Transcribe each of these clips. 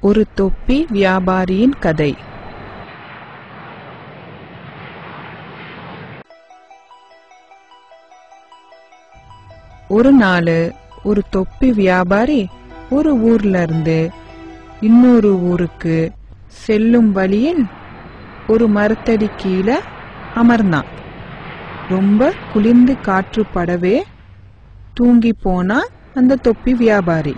ஒரு தொப்பி வியாபாரியின் கதை. ஒரு நாள் ஒரு தொப்பி வியாபாரி ஒரு ஊர்ல இருந்து இன்னொரு ஊருக்கு செல்லும் வழியில் ஒரு மரத்தடி கீழே அமர்ந்தான். ரொம்ப குளிர்ந்து காற்று படவே தூங்கி போனா அந்த தொப்பி வியாபாரி.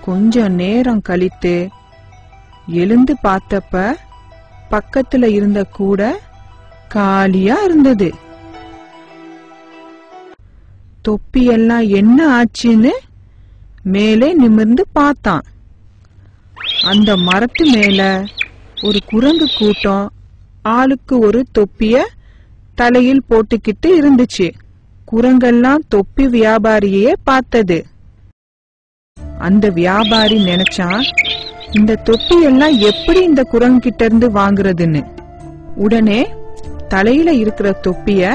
கொஞ்ச நேரம் கழித்து எழுந்து பார்த்தப்ப பக்கத்துல இருந்த கூடை காலியா இருந்தது. தொப்பி எல்லாம் என்ன ஆச்சுன்னு மேலே நிமிர்ந்து பார்த்தான். அந்த மரத்து மேல ஒரு குரங்கு கூட்டம் ஆளுக்கு ஒரு தொப்பிய தலையில் போட்டுக்கிட்டு இருந்துச்சு. குரங்கெல்லாம் தொப்பி வியாபாரியே பார்த்தது. அந்த வியாபாரி நினைச்சான், இந்த தொப்பி எல்லாம் எப்படி இந்த குரங்கு கிட்ட இருந்து வாங்குறதுன்னு. உடனே தலையில இருக்கிற தொப்பிய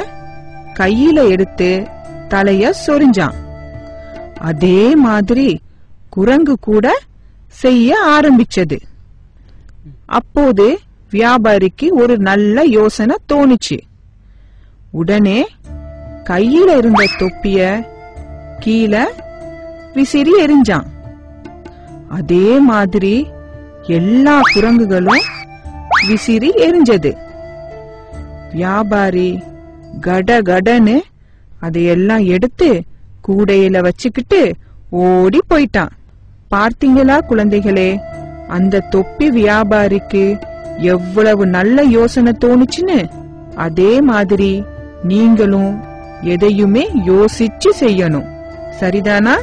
கையில எடுத்து தலைய சொரிஞ்சான். அதே மாதிரி குரங்கு கூட செய்ய ஆரம்பிச்சது. அப்போது வியாபாரிக்கு ஒரு நல்ல யோசனை தோணுச்சு. உடனே கையில இருந்த தொப்பிய கீழே விசிறி எறிஞ்சான். அதே மாதிரி எல்லா குரங்குகளும் விசிறி எரிஞ்சது. வியாபாரி கடகடன்னு அதையெல்லாம் எடுத்து கூடையில வச்சுக்கிட்டு ஓடி போயிட்டான். பார்த்தீங்களா குழந்தைகளே, அந்த தொப்பி வியாபாரிக்கு எவ்வளவு நல்ல யோசனை தோணுச்சுன்னு. அதே மாதிரி நீங்களும் எதையுமே யோசிச்சு செய்யணும். சரிதானா?